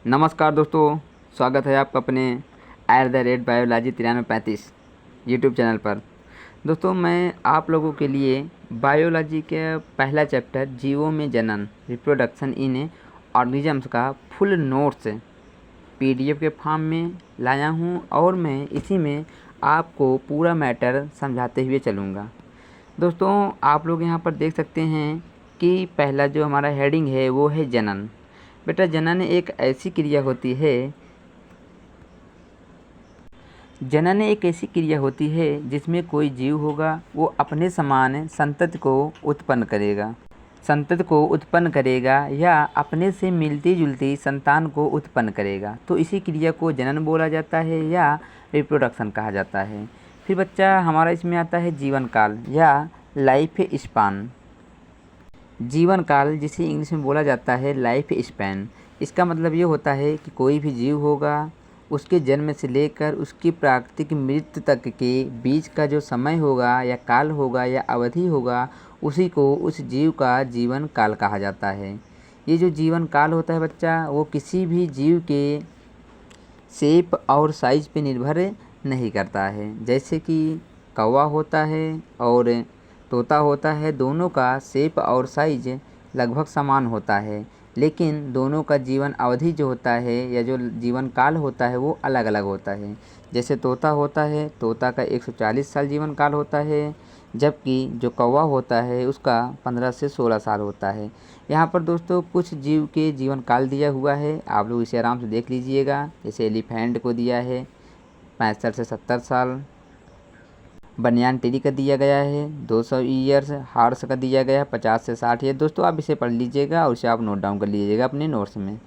नमस्कार दोस्तों, स्वागत है आपका अपने @बायोलॉजी 9335 यूट्यूब चैनल पर। दोस्तों, मैं आप लोगों के लिए बायोलॉजी के पहला चैप्टर जीवों में जनन रिप्रोडक्शन इन ऑर्गेनिजम्स का फुल नोट्स पीडीएफ के फॉर्म में लाया हूं और मैं इसी में आपको पूरा मैटर समझाते हुए चलूँगा। दोस्तों, आप लोग यहां पर देख सकते हैं कि पहला जो हमारा हेडिंग है वो है जनन। बेटा, जनन एक ऐसी क्रिया होती है जिसमें कोई जीव होगा, वो अपने समान संतति को उत्पन्न करेगा या अपने से मिलती जुलती संतान को उत्पन्न करेगा। तो इसी क्रिया को जनन बोला जाता है या रिप्रोडक्शन कहा जाता है। फिर बच्चा हमारा इसमें आता है जीवन काल या लाइफ स्पान। जीवन काल जिसे इंग्लिश में बोला जाता है लाइफ स्पैन। इसका मतलब ये होता है कि कोई भी जीव होगा, उसके जन्म से लेकर उसकी प्राकृतिक मृत्यु तक के बीच का जो समय होगा या काल होगा या अवधि होगा, उसी को उस जीव का जीवन काल कहा जाता है। ये जो जीवन काल होता है बच्चा, वो किसी भी जीव के शेप और साइज पे निर्भर नहीं करता है। जैसे कि कौवा होता है और तोता होता है, दोनों का शेप और साइज लगभग समान होता है, लेकिन दोनों का जीवन अवधि जो होता है या जो जीवन काल होता है वो अलग अलग होता है। जैसे तोता होता है, तोता का 140 साल जीवन काल होता है, जबकि जो कौवा होता है उसका 15 से 16 साल होता है। यहाँ पर दोस्तों कुछ जीव के जीवन काल दिया हुआ है, आप लोग इसे आराम से देख लीजिएगा। जैसे एलिफेंट को दिया है 65 से 70 साल, बनियान टेरी का दिया गया है 200 ईयर्स, हार्स का दिया गया है 50 से 60 ईयर। दोस्तों आप इसे पढ़ लीजिएगा और इसे आप नोट डाउन कर लीजिएगा अपने नोट्स में।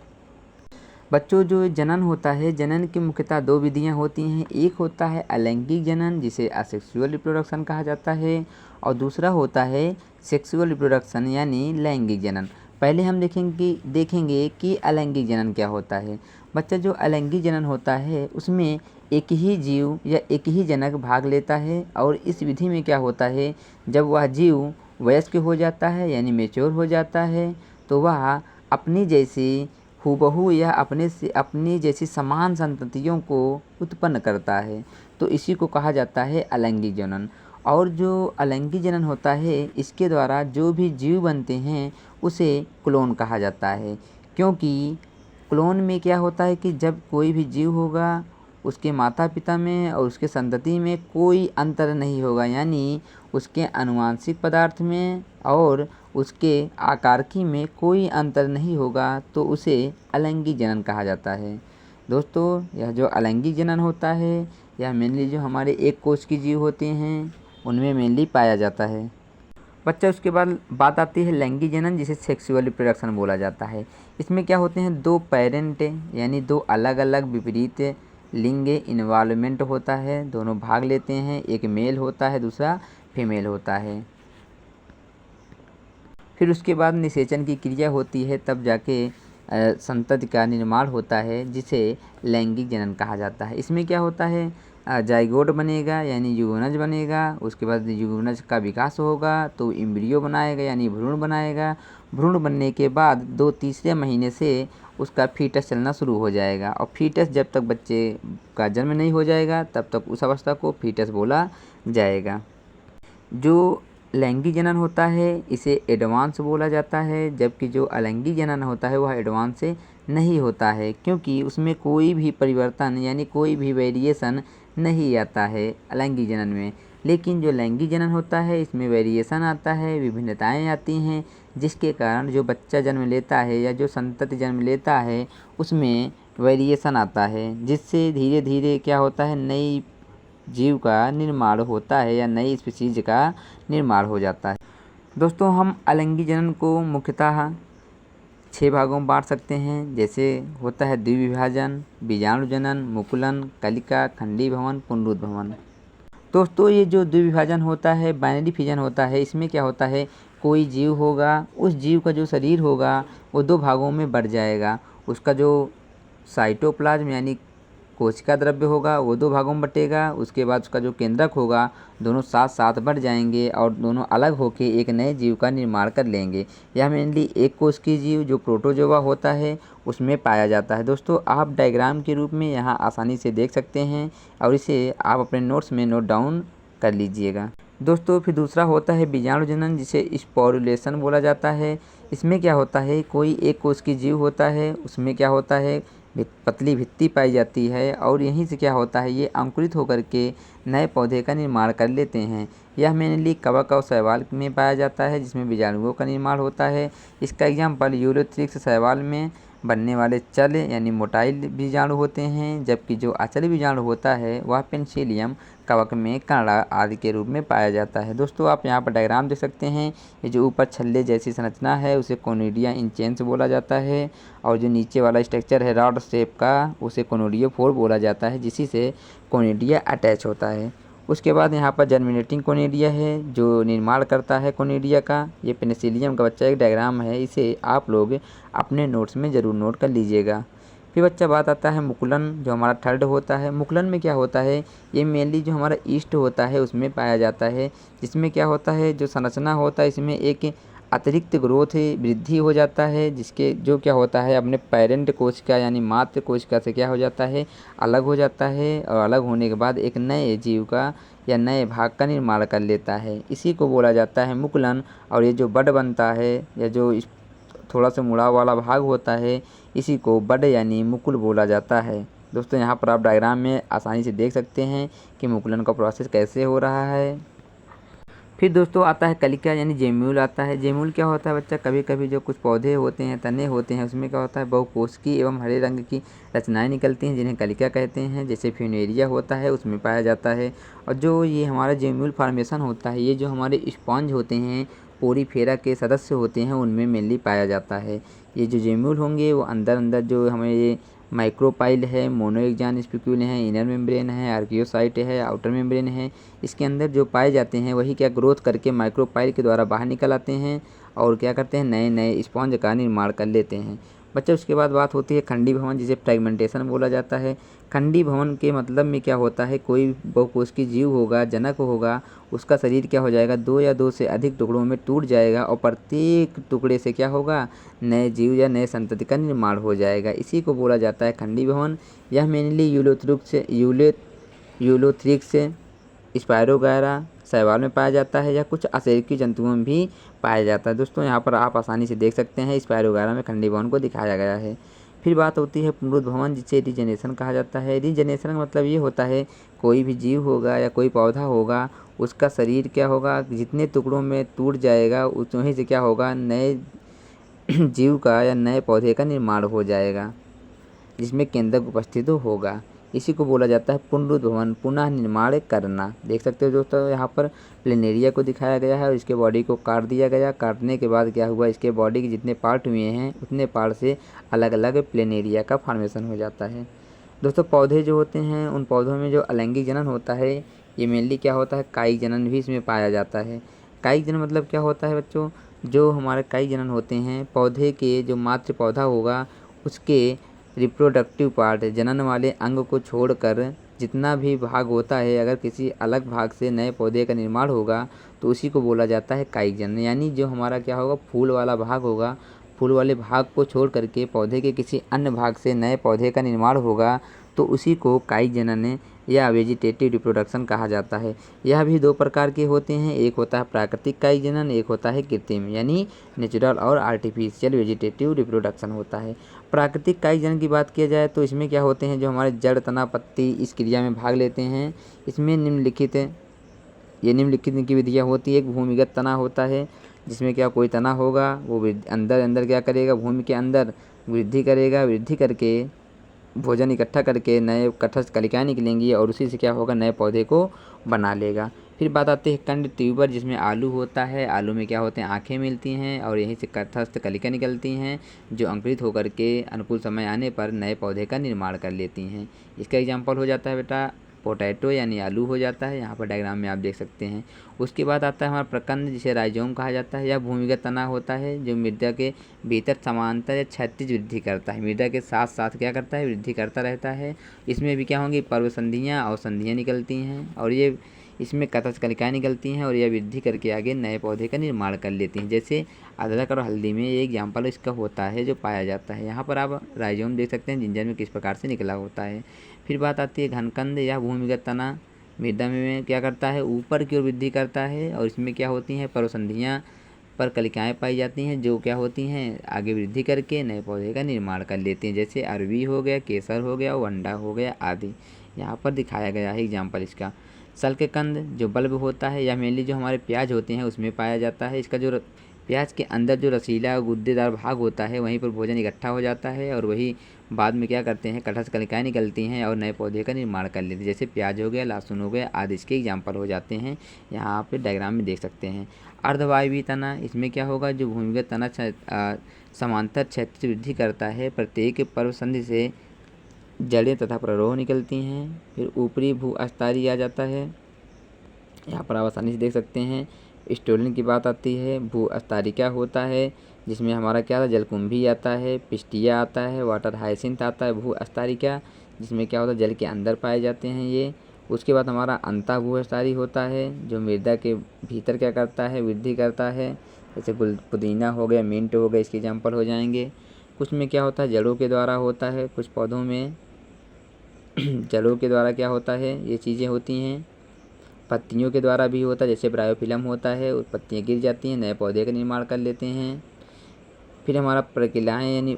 बच्चों, जो जनन होता है, जनन की मुख्यतः दो विधियां होती हैं। एक होता है अलैंगिक जनन, जिसे असेक्सुअल रिप्रोडक्शन कहा जाता है, और दूसरा होता है सेक्सुअल रिप्रोडक्शन यानी लैंगिक जनन। पहले हम देखेंगे कि अलैंगिक जनन क्या होता है। बच्चा, जो अलैंगिक जनन होता है उसमें एक ही जीव या एक ही जनक भाग लेता है, और इस विधि में क्या होता है, जब वह जीव वयस्क हो जाता है यानी मेच्योर हो जाता है, तो वह अपनी जैसी हूबहू या अपनी जैसी समान संततियों को उत्पन्न करता है। तो इसी को कहा जाता है अलैंगिक जनन। और जो अलैंगिक जनन होता है, इसके द्वारा जो भी जीव बनते हैं उसे क्लोन कहा जाता है। क्योंकि क्लोन में क्या होता है कि जब कोई भी जीव होगा, उसके माता पिता में और उसके संतति में कोई अंतर नहीं होगा, यानी उसके आनुवंशिक पदार्थ में और उसके आकारिकी में कोई अंतर नहीं होगा, तो उसे अलैंगिक जनन कहा जाता है। दोस्तों, यह जो अलैंगिक जनन होता है, यह मेनली जो हमारे एक कोष की जीव होते हैं उनमें मेनली पाया जाता है। बच्चा, उसके बाद बात आती है लैंगिक जनन, जिसे सेक्सुअल रिप्रोडक्शन बोला जाता है। इसमें क्या होते हैं, दो पेरेंट यानी दो अलग अलग विपरीत लिंग इन्वॉल्वमेंट होता है, दोनों भाग लेते हैं। एक मेल होता है, दूसरा फीमेल होता है। फिर उसके बाद निषेचन की क्रिया होती है, तब जाके संतति का निर्माण होता है, जिसे लैंगिक जनन कहा जाता है। इसमें क्या होता है, जाइगोट बनेगा यानी युग्मनज बनेगा। उसके बाद युग्मनज का विकास होगा तो एम्ब्रियो बनाएगा यानी भ्रूण बनाएगा। भ्रूण बनने के बाद 2-3 महीने से उसका फीटस चलना शुरू हो जाएगा, और फीटस जब तक बच्चे का जन्म नहीं हो जाएगा तब तक उस अवस्था को फीटस बोला जाएगा। जो लैंगिक जनन होता है इसे एडवांस बोला जाता है, जबकि जो अलैंगिक जनन होता है वह एडवांस से नहीं होता है, क्योंकि उसमें कोई भी परिवर्तन यानी कोई भी वेरिएशन नहीं आता है अलैंगिक जनन में। लेकिन जो लैंगिक जनन होता है इसमें वेरिएशन आता है, विभिन्नताएं आती हैं, जिसके कारण जो बच्चा जन्म लेता है या जो संतति जन्म लेता है उसमें वेरिएशन आता है, जिससे धीरे धीरे क्या होता है, नई जीव का निर्माण होता है या नई स्पीशीज का निर्माण हो जाता है। दोस्तों, हम अलैंगिक जनन को मुख्यतः 6 भागों में बांट सकते हैं। जैसे होता है द्विविभाजन, बीजाणु जनन, मुकुलन, कलिका, खंडीभवन, पुनरुद्भवन। दोस्तों, ये जो द्विविभाजन होता है, बाइनरी फिजन होता है, इसमें क्या होता है, कोई जीव होगा, उस जीव का जो शरीर होगा वो 2 भागों में बढ़ जाएगा। उसका जो साइटोप्लाज्म यानी कोशिका द्रव्य होगा वो 2 भागों में बटेगा। उसके बाद उसका जो केंद्रक होगा दोनों साथ साथ बढ़ जाएंगे और दोनों अलग होकर एक नए जीव का निर्माण कर लेंगे। यह मेनली एक कोशिकीय जीव जो प्रोटोजोआ होता है उसमें पाया जाता है। दोस्तों आप डायग्राम के रूप में यहाँ आसानी से देख सकते हैं और इसे आप अपने नोट्स में नोट डाउन कर लीजिएगा। दोस्तों फिर दूसरा होता है बीजाणु जनन, जिसे स्पोरुलेशन बोला जाता है। इसमें क्या होता है, कोई एक कोशिकीय जीव होता है, उसमें क्या होता है पतली भित्ति पाई जाती है और यहीं से क्या होता है ये अंकुरित होकर के नए पौधे का निर्माण कर लेते हैं। यह मेनली कवक और शैवाल में पाया जाता है जिसमें बीजाणुओं का निर्माण होता है। इसका एग्जाम्पल यूरोथ्रिक्स शैवाल में बनने वाले चल यानी मोटाइल बीजाणु होते हैं, जबकि जो अचल बीजाणु होता है वह पेनिसिलियम कवक में कणा आदि के रूप में पाया जाता है। दोस्तों आप यहाँ पर डायग्राम देख सकते हैं, ये जो ऊपर छल्ले जैसी संरचना है उसे कोनिडिया इंचेंस बोला जाता है और जो नीचे वाला स्ट्रक्चर है रॉड शेप का उसे कोनिडियोफोर बोला जाता है, जिसी से कोनिडिया अटैच होता है। उसके बाद यहाँ पर जर्मिनेटिंग कोनिडिया है जो निर्माण करता है कोनिडिया का। ये पेनिसिलियम का बच्चा एक डायग्राम है, इसे आप लोग अपने नोट्स में ज़रूर नोट कर लीजिएगा। फिर बच्चा बात आता है मुकुलन, जो हमारा थर्ड होता है। मुकुलन में क्या होता है, ये मेनली जो हमारा ईस्ट होता है उसमें पाया जाता है, जिसमें क्या होता है जो संरचना होता है इसमें एक अतिरिक्त ग्रोथ वृद्धि हो जाता है, जिसके जो क्या होता है अपने पेरेंट कोशिका यानी मातृ कोशिका से क्या हो जाता है अलग हो जाता है और अलग होने के बाद एक नए जीव का या नए भाग का निर्माण कर लेता है। इसी को बोला जाता है मुकुलन। और ये जो बड बनता है या जो थोड़ा सा मुड़ा वाला भाग होता है इसी को बड यानी मुकुल बोला जाता है। दोस्तों यहाँ पर आप डायग्राम में आसानी से देख सकते हैं कि मुकुलन का प्रोसेस कैसे हो रहा है। फिर दोस्तों आता है कलिका यानी जेम्यूल आता है। जेम्यूल क्या होता है बच्चा, कभी कभी जो कुछ पौधे होते हैं तने होते हैं उसमें क्या होता है बहुकोशिकीय एवं हरे रंग की रचनाएं निकलती हैं जिन्हें कलिका कहते हैं। जैसे फ्यूनेरिया होता है उसमें पाया जाता है। और जो ये हमारा जेम्यूल फॉर्मेशन होता है ये जो हमारे स्पॉन्ज होते हैं पोरीफेरा के सदस्य होते हैं उनमें मेनली पाया जाता है। ये जो जेम्यूल होंगे वो अंदर अंदर जो हमें ये माइक्रोपाइल है, मोनोएक्जान स्पिक्यूल है, इनर मेम्ब्रेन है, आर्कियोसाइट है, आउटर मेम्ब्रेन है, इसके अंदर जो पाए जाते हैं वही क्या ग्रोथ करके माइक्रोपाइल के द्वारा बाहर निकल आते हैं और क्या करते हैं नए नए स्पॉन्ज का निर्माण कर लेते हैं। बच्चा उसके बाद बात होती है खंडी भवन, जिसे फ्रेगमेंटेशन बोला जाता है। खंडी भवन के मतलब में क्या होता है, कोई बहुकोशिकीय जीव होगा, जनक होगा, उसका शरीर क्या हो जाएगा 2 या 2 से अधिक टुकड़ों में टूट जाएगा और प्रत्येक टुकड़े से क्या होगा नए जीव या नए संतति का निर्माण हो जाएगा। इसी को बोला जाता है खंडी भवन। यह मेनली यूलोथ्रिक्स स्पायरोगायरा शैवाल में पाया जाता है या कुछ असेरकी जंतुओं में भी पाया जाता है। दोस्तों यहाँ पर आप आसानी से देख सकते हैं स्पायरोगायरा में खंडी भवन को दिखाया गया है। फिर बात होती है पुनरुद्भवन, जिसे रीजनेरेशन कहा जाता है। रीजनेरेशन का मतलब ये होता है कोई भी जीव होगा या कोई पौधा होगा उसका शरीर क्या होगा जितने टुकड़ों में टूट जाएगा वहीं से क्या होगा नए जीव का या नए पौधे का निर्माण हो जाएगा जिसमें केंद्रक उपस्थित होगा। इसी को बोला जाता है पुनरुद्भवन, पुनः निर्माण करना। देख सकते हो दोस्तों यहाँ पर प्लेनेरिया को दिखाया गया है और इसके बॉडी को काट दिया गया। काटने के बाद क्या हुआ इसके बॉडी के जितने पार्ट हुए हैं उतने पार्ट से अलग अलग प्लेनेरिया का फॉर्मेशन हो जाता है। दोस्तों पौधे जो होते हैं उन पौधों में जो अलैंगिक जनन होता है ये मेनली क्या होता है कायिक जनन भी इसमें पाया जाता है। कायिक जनन मतलब क्या होता है बच्चों, जो हमारे कायिक जनन होते हैं पौधे के जो मातृ पौधा होगा उसके रिप्रोडक्टिव पार्ट जनन वाले अंग को छोड़कर जितना भी भाग होता है अगर किसी अलग भाग से नए पौधे का निर्माण होगा तो उसी को बोला जाता है कायिक जनन। यानी जो हमारा क्या होगा फूल वाला भाग होगा, फूल वाले भाग को छोड़ करके पौधे के किसी अन्य भाग से नए पौधे का निर्माण होगा तो उसी को कायिक जनन या वेजिटेटिव रिप्रोडक्शन कहा जाता है। यह भी 2 प्रकार के होते हैं, एक होता है प्राकृतिक कायिक जनन, एक होता है कृत्रिम यानी नेचुरल और आर्टिफिशियल वेजिटेटिव रिप्रोडक्शन होता है। प्राकृतिक कायिक जनन की बात किया जाए तो इसमें क्या होते हैं जो हमारे जड़ तना पत्ती इस क्रिया में भाग लेते हैं। इसमें निम्नलिखित की विधियाँ होती है। एक भूमिगत तना होता है जिसमें क्या कोई तना होगा वो अंदर अंदर क्या करेगा भूमि के अंदर वृद्धि करेगा, वृद्धि करके भोजन इकट्ठा करके नए कटस्थ कलिकाएँ निकलेंगी और उसी से क्या होगा नए पौधे को बना लेगा। फिर बात आती है कंड ट्यूबर, जिसमें आलू होता है। आलू में क्या होते हैं आँखें मिलती हैं और यहीं से कटस्थ कलिका निकलती हैं जो अंकुरित होकर के अनुकूल समय आने पर नए पौधे का निर्माण कर लेती हैं। इसका एग्जाम्पल हो जाता है बेटा पोटैटो यानी आलू हो जाता है, यहाँ पर डायग्राम में आप देख सकते हैं। उसके बाद आता है हमारा प्रकंद, जिसे राइजोम कहा जाता है। यह भूमिगत तना होता है जो मृदा के भीतर समांतर या क्षैतिज वृद्धि करता है, मृदा के साथ साथ क्या करता है, वृद्धि करता रहता है। इसमें भी क्या होंगी, पर्वसंधियाँ और संधियाँ निकलती हैं, और ये इसमें कतच कलिकाएँ निकलती हैं, और यह वृद्धि करके आगे नए पौधे का निर्माण कर लेती हैं। जैसे अदरक और हल्दी में एक एग्जाम्पल इसका होता है जो पाया जाता है। यहाँ पर आप राइजोम देख सकते हैं जिंजर में किस प्रकार से निकला होता है। फिर बात आती है घनकंद या भूमिगत तना, मृदा में क्या करता है, ऊपर की ओर वृद्धि करता है, और इसमें क्या होती हैं, पर्वसंधियाँ पर कलिकाएँ पाई जाती हैं जो क्या होती हैं, आगे वृद्धि करके नए पौधे का निर्माण कर लेते हैं। जैसे अरबी हो गया, केसर हो गया, वंडा हो गया आदि, यहाँ पर दिखाया गया है एग्जाम्पल इसका। सल्ककंद जो बल्ब होता है, या मेनली जो हमारे प्याज होते हैं उसमें पाया जाता है। इसका जो प्याज के अंदर जो रसीला और गुद्देदार भाग होता है वहीं पर भोजन इकट्ठा हो जाता है, और वही बाद में क्या करते हैं, कटहल कलिकाएँ निकलती हैं और नए पौधे का निर्माण कर लेते हैं। जैसे प्याज हो गया, लहसुन हो गया आदि इसके एग्जाम्पल हो जाते हैं, यहाँ पे डायग्राम में देख सकते हैं। अर्धवायवीय तना, इसमें क्या होगा, जो भूमिगत तना समांतर क्षैतिज वृद्धि करता है, प्रत्येक पर्वसंधि से जड़ें तथा प्ररोह निकलती हैं। फिर ऊपरी भू अस्तारी आ जाता है, यहाँ पर आप आसानी से देख सकते हैं। स्टोलिन की बात आती है, भू अस्तारी क्या होता है, जिसमें हमारा क्या आता है, जलकुंभी आता है, पिस्टिया आता है, वाटर हाइसिंथ आता है। भू अस्तारी क्या, जिसमें क्या होता है, जल के अंदर पाए जाते हैं ये। उसके बाद हमारा अंता भू अस्तारी होता है जो मृदा के भीतर क्या करता है, वृद्धि करता है। जैसे पुदीना हो गया, मिंट हो गया, इसके एग्जाम्पल हो जाएंगे। कुछ में क्या होता है, जड़ों के द्वारा होता है, कुछ पौधों में जड़ों के द्वारा क्या होता है, ये चीज़ें होती हैं। पत्तियों के द्वारा भी होता है, जैसे ब्रायोफिलम होता है, और पत्तियाँ गिर जाती हैं, नए पौधे का निर्माण कर लेते हैं। फिर हमारा प्रक्रियाएँ यानी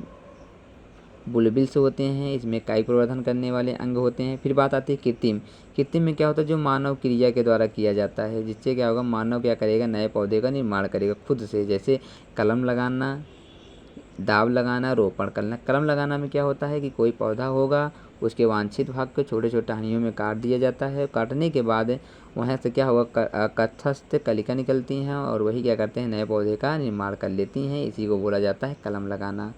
बुलबिल्स होते हैं, इसमें कायिक प्रवर्धन करने वाले अंग होते हैं। फिर बात आती है कृत्रिम। कृत्रिम में क्या होता है, जो मानव क्रिया के द्वारा किया जाता है, जिससे क्या होगा, मानव क्या करेगा, नए पौधे का निर्माण करेगा खुद से। जैसे कलम लगाना, दाव लगाना, रोपण करना। कलम लगाना में क्या होता है कि कोई पौधा होगा, उसके वांछित भाग को छोटे छोटे टहनियों में काट दिया जाता है। काटने के बाद वहाँ से क्या होगा, कथस्थ कलिका निकलती हैं, और वही क्या करते हैं, नए पौधे का निर्माण कर लेती हैं। इसी को बोला जाता है कलम लगाना।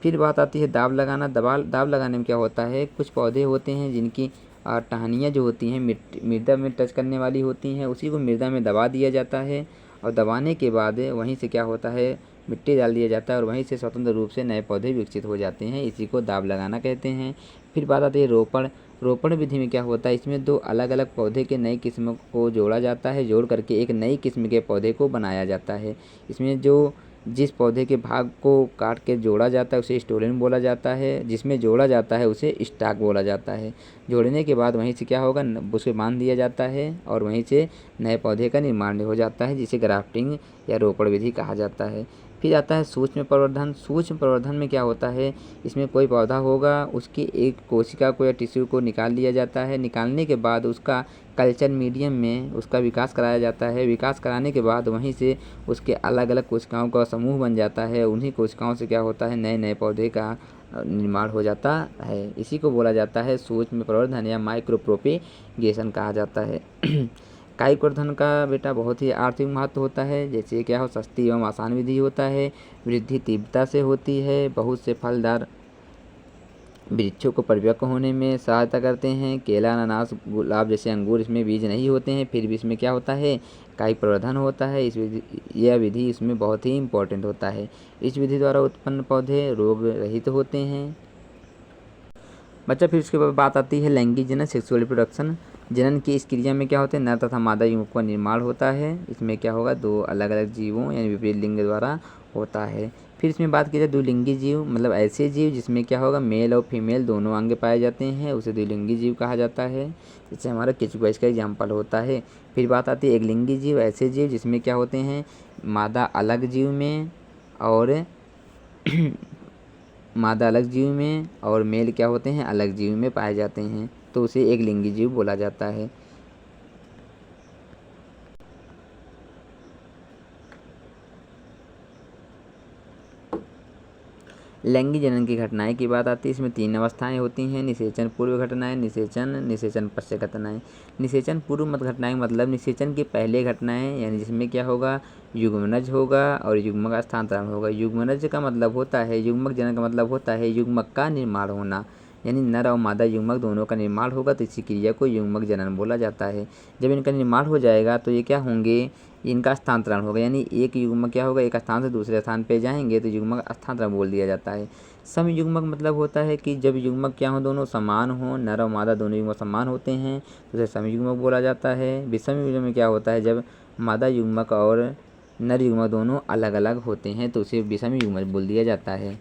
फिर बात आती है दाव लगाना। दाव लगाने में क्या होता है, कुछ पौधे होते हैं जिनकी टहनियाँ जो होती हैं मृदा में टच करने वाली होती हैं, उसी को मृदा में दबा दिया जाता है, और दबाने के बाद वहीं से क्या होता है, मिट्टी डाल दिया जाता है, और वहीं से स्वतंत्र रूप से नए पौधे विकसित हो जाते हैं। इसी को दाव लगाना कहते हैं। फिर बात आती है रोपण। रोपण विधि में क्या होता है, इसमें दो अलग अलग पौधे के नई किस्म को जोड़ा जाता है, जोड़ करके एक नई किस्म के पौधे को बनाया जाता है। इसमें जो जिस पौधे के भाग को काट के जोड़ा जाता है उसे स्टोलिन बोला जाता है, जिसमें जोड़ा जाता है उसे स्टॉक बोला जाता है। जोड़ने के बाद वहीं से क्या होगा, उसे बांध दिया जाता है, और वहीं से नए पौधे का निर्माण हो जाता है, जिसे ग्राफ्टिंग या रोपण विधि कहा जाता है। फिर आता है सूक्ष्म प्रवर्धन। सूक्ष्म प्रवर्धन में क्या होता है, इसमें कोई पौधा होगा, उसकी एक कोशिका को या टिश्यू को निकाल लिया जाता है। निकालने के बाद उसका कल्चर मीडियम में उसका विकास कराया जाता है। विकास कराने के बाद वहीं से उसके अलग अलग कोशिकाओं का समूह बन जाता है। उन्हीं कोशिकाओं से क्या होता है, नए नए पौधे का निर्माण हो जाता है। इसी को बोला जाता है सूक्ष्म प्रवर्धन या माइक्रो प्रोपेगेशन कहा जाता है। कायिक प्रवर्धन का बेटा बहुत ही आर्थिक महत्व होता है। जैसे क्या हो, सस्ती एवं आसान विधि होता है, वृद्धि तीव्रता से होती है, बहुत से फलदार वृक्षों को परिपक्व होने में सहायता करते हैं। केला, अनानास, गुलाब जैसे अंगूर, इसमें बीज नहीं होते हैं, फिर भी इसमें क्या होता है, कायिक प्रवर्धन होता है। यह विधि इसमें बहुत ही इम्पोर्टेंट होता है। इस विधि द्वारा उत्पन्न पौधे रोग रहित होते हैं। बच्चा फिर उसके बाद बात आती है लैंगिक जनन, सेक्सुअल रिप्रोडक्शन। जनन की इस क्रिया में क्या होता है, नर तथा मादा युग्मक का निर्माण होता है। इसमें क्या होगा, दो अलग अलग जीवों यानी विपरीत लिंग द्वारा होता है। फिर इसमें बात की जाए द्विलिंगी जीव, मतलब ऐसे जीव जिसमें क्या होगा, मेल और फीमेल दोनों अंग पाए जाते हैं, उसे द्विलिंगी जीव कहा जाता है। जैसे हमारा केचुआ इसका एग्जाम्पल होता है। फिर बात आती है एकलिंगी जीव, ऐसे जीव जिसमें क्या होते हैं, मादा अलग जीव में और मादा अलग जीव में और मेल क्या होते हैं, अलग जीव में पाए जाते हैं, तो उसे एक लिंगी जीव बोला जाता है। लैंगिक जनन की घटनाएं की बात आती है, इसमें 3 अवस्थाएं होती हैं, निषेचन पूर्व घटनाएं, निषेचन पश्चात घटनाएं। निषेचन पूर्व मत घटनाएं मतलब निषेचन की पहले घटनाएं, यानी जिसमें क्या होगा, युग्मनज होगा और युग्मक स्थानांतरण होगा। युग्मनज का मतलब होता है, युग्मक जनन का मतलब होता है युग्मक का निर्माण होना। यानी नर और मादा युग्मक दोनों का निर्माण होगा तो इसी क्रिया को युग्मक जनन बोला जाता है। जब इनका निर्माण हो जाएगा तो ये क्या होंगे, इनका स्थानांतरण होगा, यानी एक युग्मक क्या होगा, एक स्थान से दूसरे स्थान पे जाएंगे तो युग्मक स्थानांतरण बोल दिया जाता है। समयुग्मक मतलब होता है कि जब युग्मक क्या हो, दोनों समान हो, नर और मादा दोनों युग्मक समान होते हैं तो उसे समयुग्मक बोला जाता है। विषम युग्मक में क्या होता है, जब मादा युग्मक और नर युग्मक दोनों अलग अलग होते हैं तो उसे विषम युग्मक बोल दिया जाता है।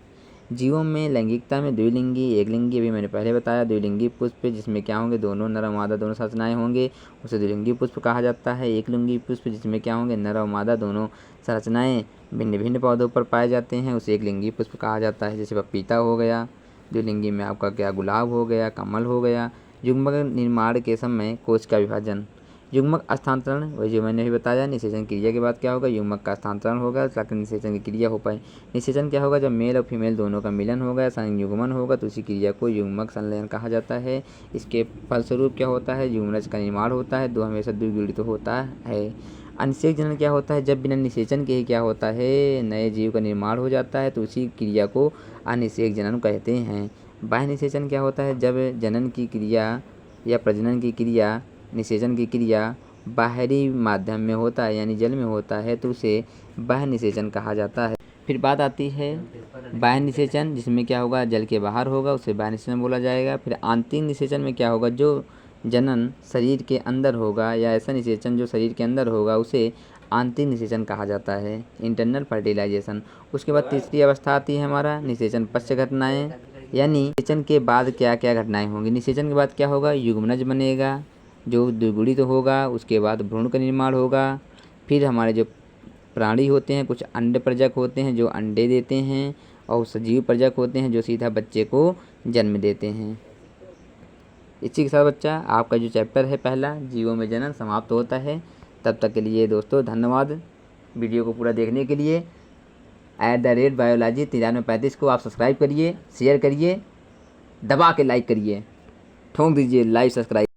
जीवों में लैंगिकता में द्विलिंगी एकलिंगी, अभी मैंने पहले बताया, द्विलिंगी पुष्प जिसमें क्या होंगे, दोनों नर और मादा दोनों संरचनाएं होंगे उसे द्विलिंगी पुष्प कहा जाता है। एकलिंगी पुष्प जिसमें क्या होंगे, नर और मादा दोनों संरचनाएं भिन्न भिन्न पौधों पर पाए जाते हैं उसे एकलिंगी पुष्प कहा जाता है। जैसे पपीता हो गया, द्विलिंगी में आपका क्या गुलाब हो गया, कमल हो गया। युग्मक निर्माण के समय कोश का विभाजन। युग्मक स्थानांतरण वही जो मैंने भी बताया, निषेचन क्रिया के बाद क्या होगा, युग्मक का स्थानांतरण होगा ताकि निषेचन की क्रिया हो पाए। निषेचन क्या होगा, जब मेल और फीमेल दोनों का मिलन होगा, संयुग्मन होगा तो उसी क्रिया को युग्मक संलयन कहा जाता है। इसके फलस्वरूप क्या होता है, युग्मनज का निर्माण होता है, दो हमेशा द्विगुणित होता है। अनिषेक जनन क्या होता है, जब बिना निषेचन के ही क्या होता है, नए जीव का निर्माण हो जाता है तो उसी क्रिया को अनिषेक जनन कहते हैं। बाह्य निषेचन क्या होता है, जब जनन की क्रिया या प्रजनन की क्रिया, निषेचन की क्रिया बाहरी माध्यम में होता है यानी जल में होता है तो उसे बाह्य निषेचन कहा जाता है। फिर बात आती है बाह्य निषेचन, जिसमें क्या होगा, जल के बाहर होगा उसे बाह्य निषेचन बोला जाएगा। फिर आंतरिक निषेचन में क्या होगा, जो जनन शरीर के अंदर होगा या ऐसा निषेचन जो शरीर के अंदर होगा उसे आंतरिक निषेचन कहा जाता है, इंटरनल फर्टिलाइजेशन। उसके बाद तीसरी अवस्था आती है हमारा निषेचन पश्च घटनाएं, यानी निषेचन के बाद क्या क्या घटनाएं होंगी। निषेचन के बाद क्या होगा, युग्मनज बनेगा जो द्विगुणित तो होगा, उसके बाद भ्रूण का निर्माण होगा। फिर हमारे जो प्राणी होते हैं, कुछ अंड प्रजक होते हैं जो अंडे देते हैं और सजीव प्रजक होते हैं जो सीधा बच्चे को जन्म देते हैं। इसी के साथ बच्चा आपका जो चैप्टर है पहला जीवों में जनन समाप्त होता है। तब तक के लिए दोस्तों धन्यवाद वीडियो को पूरा देखने के लिए। @biology 9335 को आप सब्सक्राइब करिए, शेयर करिए, दबा के लाइक करिए, ठोक दीजिए लाइक सब्सक्राइब।